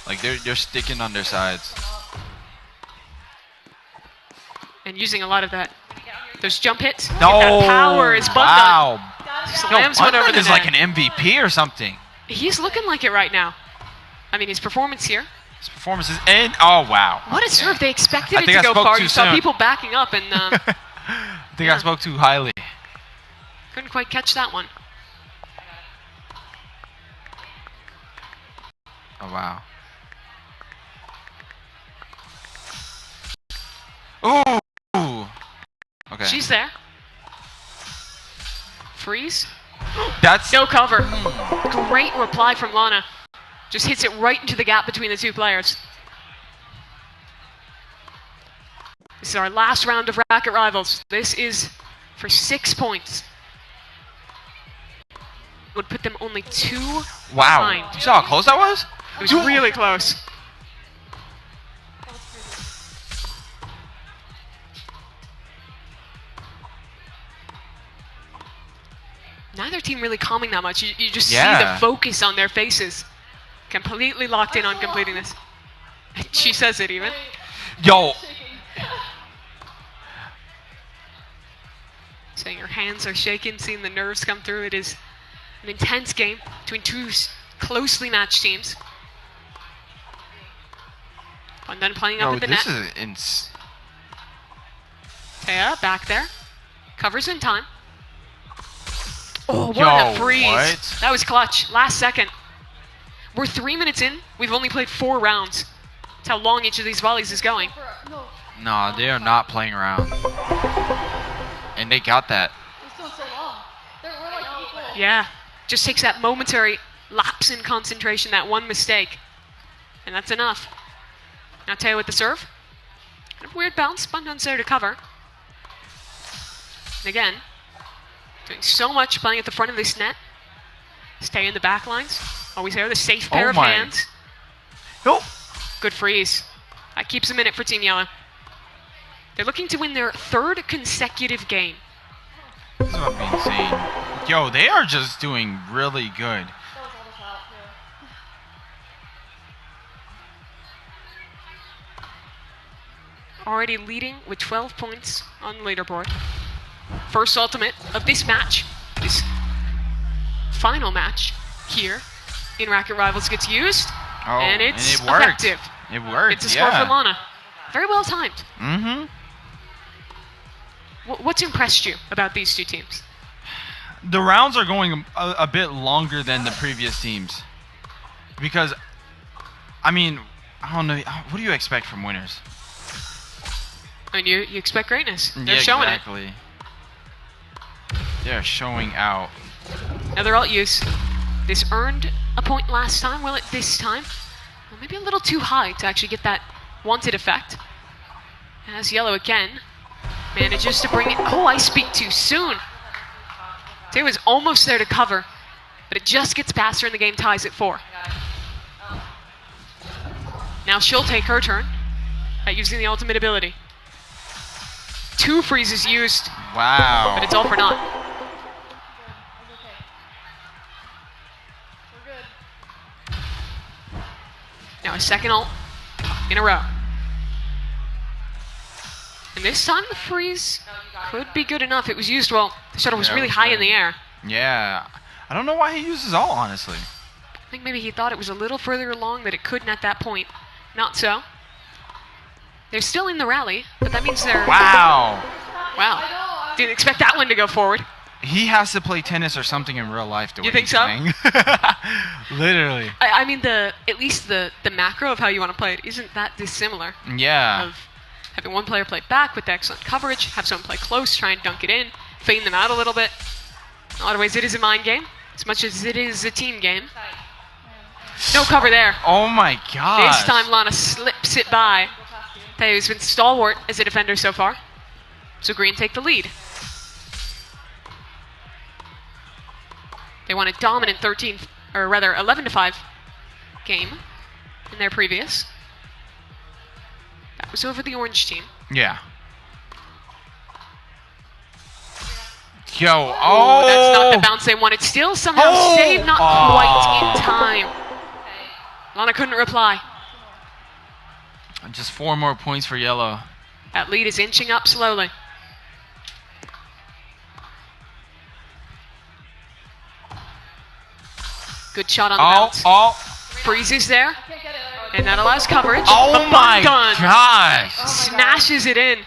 Like they're sticking on their sides. And using a lot of that. Those jump hits. No. That power is Wow. Slams one over the is net. like an MVP or something. He's looking like it right now. I mean, his performance here. His performance is in. Oh, wow. What a serve. They expected I it think to I go spoke far. too You saw soon. people backing up and I think I spoke too highly. couldn't quite catch that one. Oh, wow. Ooh. Okay. She's there. Freeze. That's No cover. Great reply from Lana. Just hits it right into the gap between the two players. This is our last round of Racket Rivals. This is for 6 points. Would put them only 2 wow. behind. You saw how close that was? It was really close. Neither team really calming that much. You just see the focus on their faces. Completely locked in on completing this. She says it even. Yo. Saying her hands are shaking, seeing the nerves come through. It is an intense game between two closely matched teams. And then playing up at the net. This is Taya back there. Covers in time. Oh, what a freeze. What? That was clutch. Last second. We're 3 minutes in. We've only played 4 rounds. That's how long each of these volleys is going. No, they are not playing around. And they got that. Yeah. Just takes that momentary lapse in concentration, that one mistake. And that's enough. Now Taya with the serve. Kind of weird bounce. Bunton's there to cover. And again, doing so much playing at the front of this net. Stay in the back lines. Always there, the safe pair of hands. Nope. Good freeze. That keeps them in it for Team Yellow. They're looking to win their 3rd consecutive game. This is about to be insane. Yo, they are just doing really good. Already leading with 12 points on the leaderboard. First ultimate of this match, this final match here in Racket Rivals gets used, and it's effective. It worked. It's a score for Lana. Very well timed. Mm-hmm. What's impressed you about these two teams? The rounds are going a bit longer than the previous teams. Because, I mean, I don't know. What do you expect from winners? I mean, you expect greatness. They're showing exactly. They're showing out. Another alt use. This earned a point last time. Will it this time? Well, maybe a little too high to actually get that wanted effect. As Yellow again manages to bring it. Oh, I speak too soon. Tay was almost there to cover, but it just gets past her and the game ties at 4. Now she'll take her turn at using the ultimate ability. 2 freezes used. Wow. But it's all for naught. Now a second ult in a row. And this time the freeze could be good enough. It was used well. The shuttle was really high in the air. Yeah. I don't know why he uses ult, honestly. I think maybe he thought it was a little further along that it couldn't at that point. Not so. They're still in the rally, but that means they're... Wow. Wow. Didn't expect that one to go forward. He has to play tennis or something in real life. You think so? Literally. I mean, at least the macro of how you want to play it isn't that dissimilar. Yeah. Of having one player play back with excellent coverage, have someone play close, try and dunk it in, fade them out a little bit. In a lot of ways, it is a mind game, as much as it is a team game. No cover there. Oh my god. This time, Lana slips it by. Taya's been stalwart as a defender so far. So Green take the lead. They won a dominant 11-5 game in their previous. That was over the orange team. Yeah. Yo, oh! That's not the bounce they wanted. Still somehow saved, not quite in time. Lana couldn't reply. Just 4 more points for yellow. That lead is inching up slowly. Good shot on the bounce. Freezes there. And that allows coverage. Oh my gosh! Smashes it in.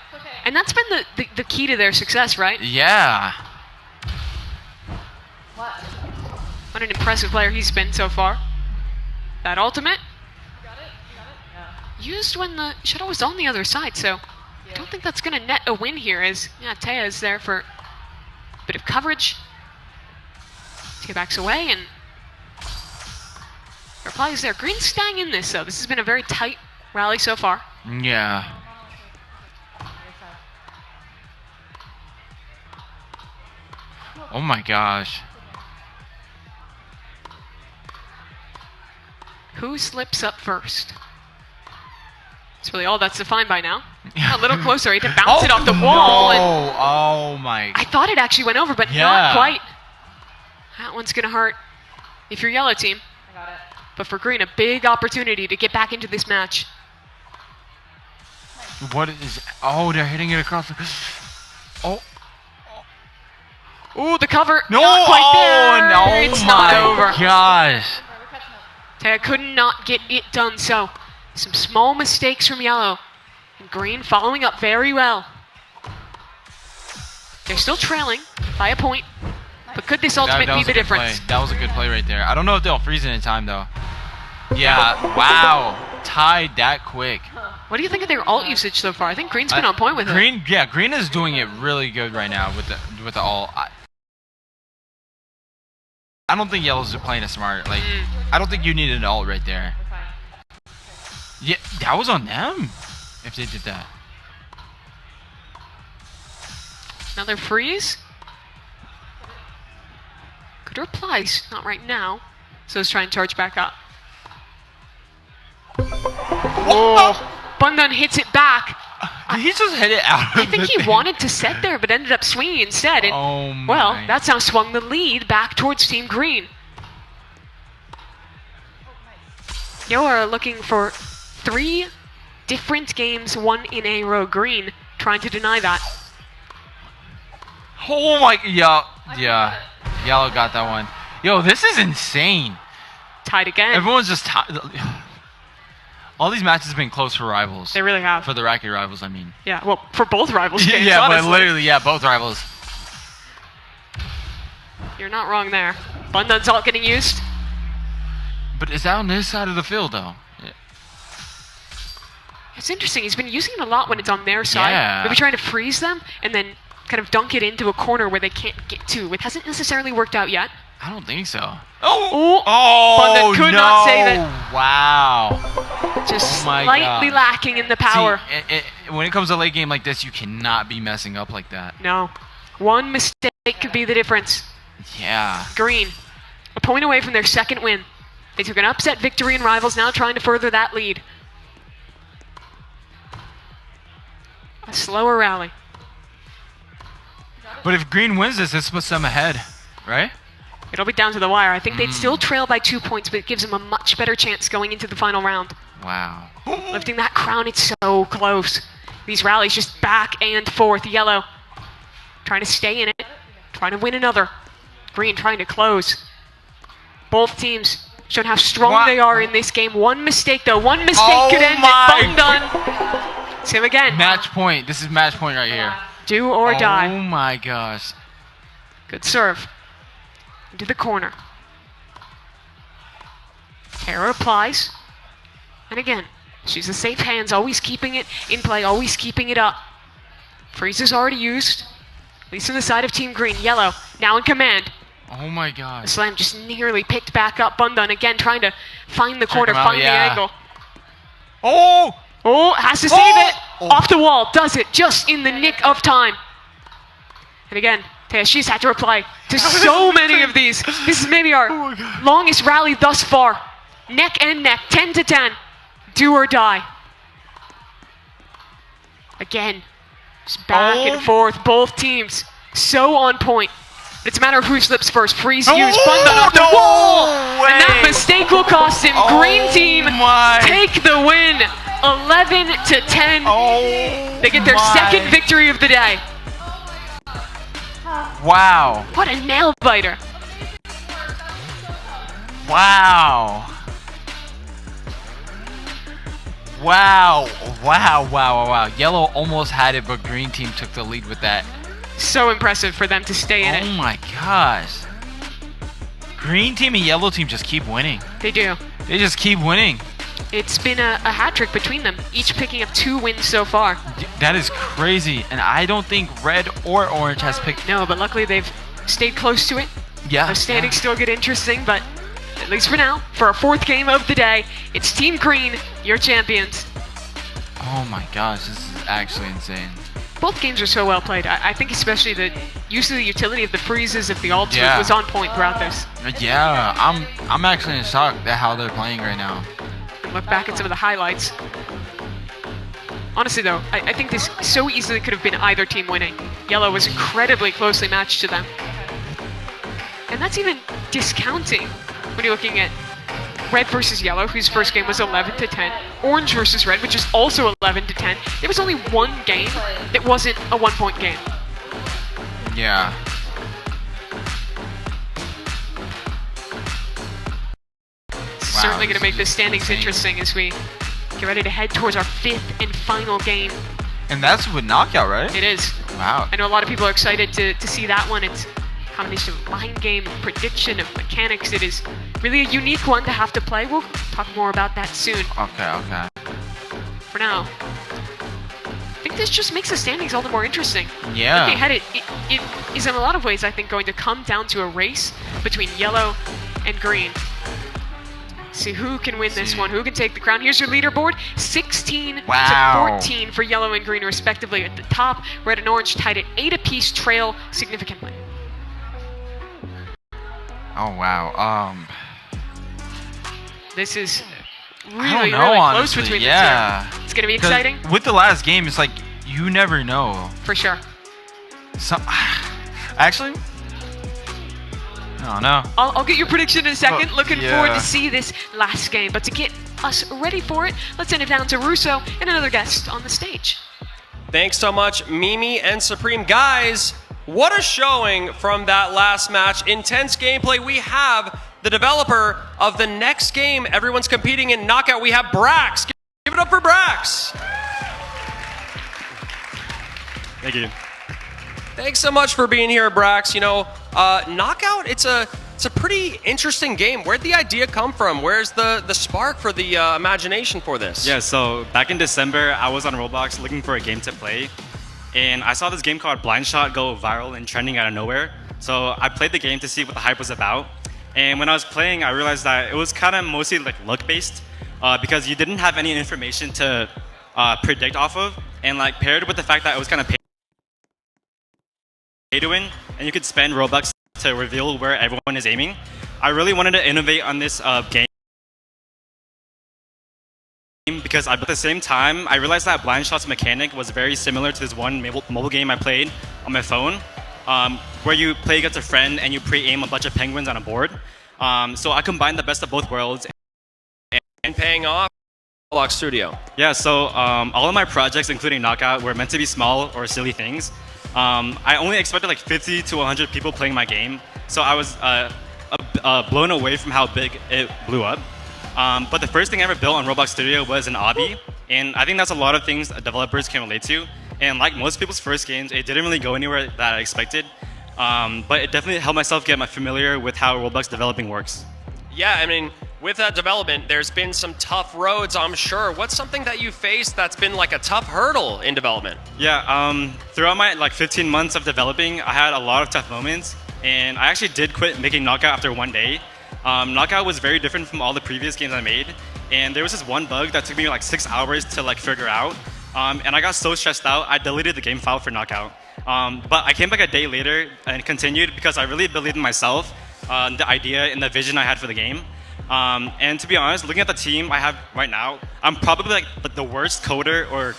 And that's been the key to their success, right? Yeah. What an impressive player he's been so far. That ultimate. Used when the shuttle was on the other side, so I don't think that's going to net a win here as Taya is there for a bit of coverage. Taya backs away and replies there. Green's staying in this, though. This has been a very tight rally so far. Yeah. Oh my gosh. Who slips up first? It's really all that's defined by now. A little closer. He had to bounce it off the wall. And oh my. I thought it actually went over, but not quite. That one's going to hurt if you're yellow team. I got it. But for green, a big opportunity to get back into this match. What is... Oh, they're hitting it across the... Oh. Ooh, the cover. No. Not quite there. No. It's not over. Gosh. Taya could not get it done, so some small mistakes from yellow. And green following up very well. They're still trailing by a point. But could this ultimate be the difference? That was a good play right there. I don't know if they'll freeze it in time, though. Yeah, wow. Tied that quick. What do you think of their ult usage so far? I think green's been on point with it. Yeah, green is doing it really good right now with the ult. I don't think yellow's playing it smart. Like, I don't think you needed an ult right there. Yeah, that was on them if they did that. Another freeze. Good replies, not right now. So let's try and charge back up. Oh, Bundan hits it back. He just hit it out. I think he wanted to set there, but ended up swinging instead. And, well, that's now swung the lead back towards Team Green. You are looking for 3 different games, 1 in a row. Green trying to deny that. Oh my, yeah. Yellow got that one. Yo, this is insane. Tied again. Everyone's just tied. All these matches have been close for rivals. They really have. For the racket rivals, I mean. Yeah, well, for both rivals games, yeah, honestly. but literally, yeah, both rivals. You're not wrong there. Bundan's ult getting used. But is that on this side of the field, though? Yeah. It's interesting. He's been using it a lot when it's on their side. Yeah. Maybe trying to freeze them and then kind of dunk it into a corner where they can't get to. It hasn't necessarily worked out yet. I don't think so. Oh! Oh, Bundan could not save it. Wow. Just slightly lacking in the power. See, when it comes to late game like this, you cannot be messing up like that. No. One mistake could be the difference. Yeah. Green, a point away from their second win. They took an upset victory in Rivals, now trying to further that lead. A slower rally. But if Green wins this puts them ahead, right? It'll be down to the wire. I think they'd still trail by 2 points, but it gives them a much better chance going into the final round. Wow. Lifting that crown, it's so close. These rallies just back and forth. Yellow trying to stay in it, trying to win another. Green trying to close. Both teams showing how strong they are in this game. One mistake, though. One mistake could end it. Bundan. Same again. Match point. This is match point right here. Do or die. Oh my gosh. Good serve. Into the corner. Tara applies. And again, she's the safe hands, always keeping it in play, always keeping it up. Freeze is already used. At least on the side of Team Green. Yellow, now in command. Oh my gosh. The slam just nearly picked back up. Bundan again trying to find the corner, find the angle. Oh! Oh, has to save it. Off the wall, does it just in the nick of time. And again, Taya, she's had to reply to so many of these. This is maybe our longest rally thus far. Neck and neck, 10 to 10. Do or die. Again, just back and forth, both teams so on point. But it's a matter of who slips first. Freeze used, bun done off the wall! And that mistake will cost him. Green team take the win, 11-10. They get their second victory of the day. Wow. What a nail biter. Wow. Wow. Wow, wow, wow. Yellow almost had it, but green team took the lead with that. So impressive for them to stay in it. Oh my gosh. Green team and yellow team just keep winning. They do. They just keep winning. It's been a hat trick between them, each picking up 2 wins so far. That is crazy. And I don't think red or orange has picked. No, but luckily they've stayed close to it. Yeah. The standings still get interesting, but at least for now, for our 4th game of the day, it's Team Green, your champions. Oh my gosh, this is actually insane. Both games are so well played. I think especially the use of the utility of the freezes of the ultimate was on point throughout this. Yeah, I'm actually in shock at how they're playing right now. Look back at some of the highlights. Honestly though, I think this so easily could have been either team winning. Yellow was incredibly closely matched to them. And that's even discounting when you're looking at red versus yellow, whose first game was 11-10. Orange versus red, which is also 11-10. There was only one game that wasn't a 1-point game. Yeah. Certainly going to make the standings interesting as we get ready to head towards our 5th and final game. And that's with knockout, right? It is. Wow. I know a lot of people are excited to see that one. It's a combination of mind game, prediction, of mechanics. It is really a unique one to have to play. We'll talk more about that soon. Okay. For now, I think this just makes the standings all the more interesting. Yeah. Looking ahead, it is in a lot of ways, I think, going to come down to a race between yellow and green. See who can win this one, who can take the crown. Here's your leaderboard, 16 to 14 for yellow and green respectively. At the top, red and orange tied at 8 apiece, trail significantly. Oh wow. This is I really, don't know, really honestly. close between the two. It's going to be 'Cause exciting. with the last game, it's like you never know. For sure. Actually, I don't know. I'll get your prediction in a second. Oh, Looking forward to see this last game. But to get us ready for it, let's send it down to Russo and another guest on the stage. Thanks so much, Mimi and Supreme. Guys, what a showing from that last match. Intense gameplay. We have the developer of the next game. Everyone's competing in Knockout. We have Brax. Give it up for Brax. Thank you. Thanks so much for being here, Brax. You know, Knockout, it's a pretty interesting game. Where'd the idea come from? Where's the spark for the imagination for this? Yeah, so back in December, I was on Roblox looking for a game to play, and I saw this game called Blind Shot go viral and trending out of nowhere. So I played the game to see what the hype was about, and when I was playing, I realized that it was kind of mostly like luck-based, because you didn't have any information to predict off of, and like paired with the fact that it was kind of pay to win, and you could spend Robux to reveal where everyone is aiming. I really wanted to innovate on this game because at the same time, I realized that Blind Shot's mechanic was very similar to this one mobile game I played on my phone, where you play against a friend and you pre-aim a bunch of penguins on a board. So I combined the best of both worlds. And paying off Roblox Studio. Yeah, so all of my projects, including Knockout, were meant to be small or silly things. I only expected like 50 to 100 people playing my game, so I was blown away from how big it blew up. But the first thing I ever built on Roblox Studio was an obby, and I think that's a lot of things developers can relate to. And like most people's first games, it didn't really go anywhere that I expected, but it definitely helped myself get familiar with how Roblox developing works. Yeah, I mean, with that development, there's been some tough roads, I'm sure. What's something that you faced that's been like a tough hurdle in development? Yeah, throughout my like 15 months of developing, I had a lot of tough moments, and I actually did quit making Knockout after one day. Knockout was very different from all the previous games I made, and there was this one bug that took me like 6 hours to like figure out, and I got so stressed out, I deleted the game file for Knockout. But I came back a day later and continued because I really believed in myself, the idea and the vision I had for the game. And to be honest, looking at the team I have right now, I'm probably like the worst coder or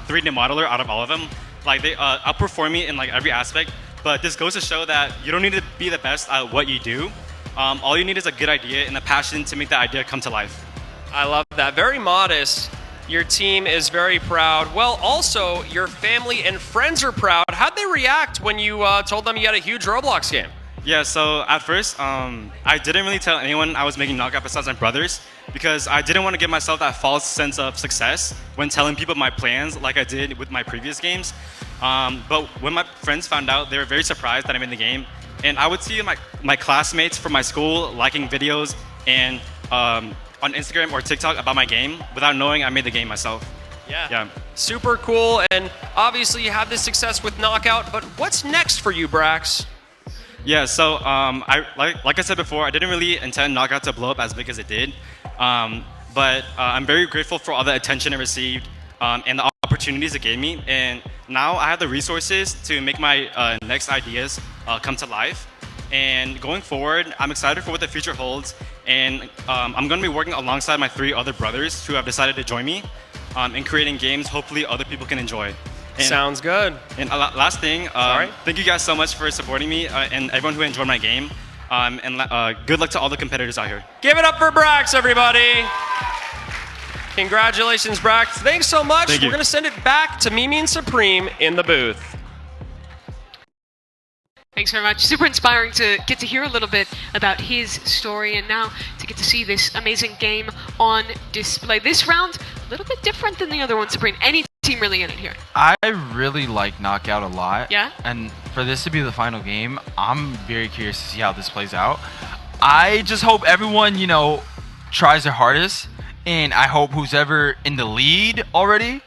3D modeler out of all of them. Like they outperform me in like every aspect, but this goes to show that you don't need to be the best at what you do. All you need is a good idea and a passion to make that idea come to life. I love that. Very modest. Your team is very proud. Well, also, your family and friends are proud. How'd they react when you told them you had a huge Roblox game? Yeah, so at first, I didn't really tell anyone I was making Knockout besides my brothers because I didn't want to give myself that false sense of success when telling people my plans like I did with my previous games. But when my friends found out, they were very surprised that I'm in the game. And I would see my classmates from my school liking videos and on Instagram or TikTok about my game without knowing I made the game myself. Yeah. Super cool. And obviously you had this success with Knockout, but what's next for you, Brax? Yeah, so like I said before, I didn't really intend Knockout to blow up as big as it did. But I'm very grateful for all the attention I received and the opportunities it gave me. And now I have the resources to make my next ideas come to life. And going forward, I'm excited for what the future holds. And I'm going to be working alongside my 3 other brothers who have decided to join me in creating games hopefully other people can enjoy. And, Sounds good. And last thing, thank you guys so much for supporting me and everyone who enjoyed my game. And good luck to all the competitors out here. Give it up for Brax, everybody. Congratulations, Brax. Thanks so much. Thank you. We're going to send it back to Mimi and Supreme in the booth. Thanks very much. Super inspiring to get to hear a little bit about his story and now to get to see this amazing game on display. This round, a little bit different than the other one, Supreme. Any team really in it here? I really like Knockout a lot. Yeah? And for this to be the final game, I'm very curious to see how this plays out. I just hope everyone, tries their hardest. And I hope who's ever in the lead already,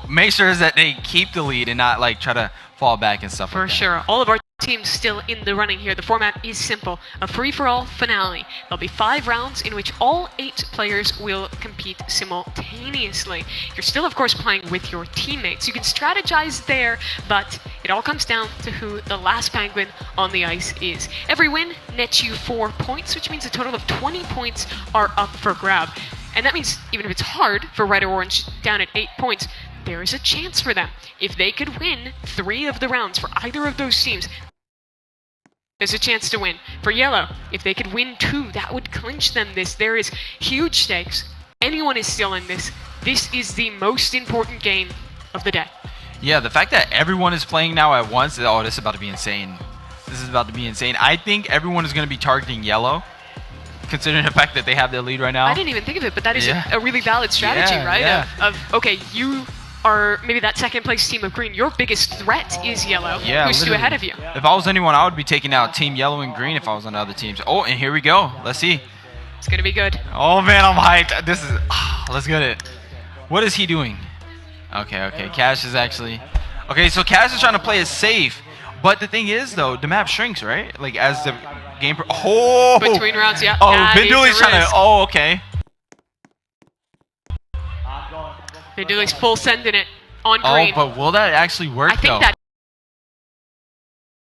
make sure that they keep the lead and not try to fall back and stuff like that. For sure. All of our teams still in the running here. The format is simple. A free-for-all finale. There'll be 5 rounds in which all 8 players will compete simultaneously. You're still, of course, playing with your teammates. You can strategize there, but it all comes down to who the last penguin on the ice is. Every win nets you 4 points, which means a total of 20 points are up for grab. And that means even if it's hard for Red or Orange down at 8 points, there is a chance for them. If they could win 3 of the rounds for either of those teams, there's a chance to win. For Yellow, if they could win 2, that would clinch them this. There is huge stakes. Anyone is still in this. This is the most important game of the day. Yeah, the fact that everyone is playing now at once, this is about to be insane. This is about to be insane. I think everyone is going to be targeting Yellow, considering the fact that they have their lead right now. I didn't even think of it, but that is a really valid strategy, right? Yeah. Okay, you are maybe that second place team of Green. Your biggest threat is Yellow, who's 2 ahead of you. If I was anyone, I would be taking out Team Yellow and Green if I was on the other teams. Oh, and here we go. Let's see. It's going to be good. Oh, man, I'm hyped. This is... let's get it. What is he doing? Okay. Cash is actually... Okay, so Cash is trying to play it safe. But the thing is, though, the map shrinks, right? As the game... Between rounds, yeah. Oh, Vinduli's trying to... Oh, okay. Vinduli's full sending it on Green. Oh, but will that actually work, I think though? that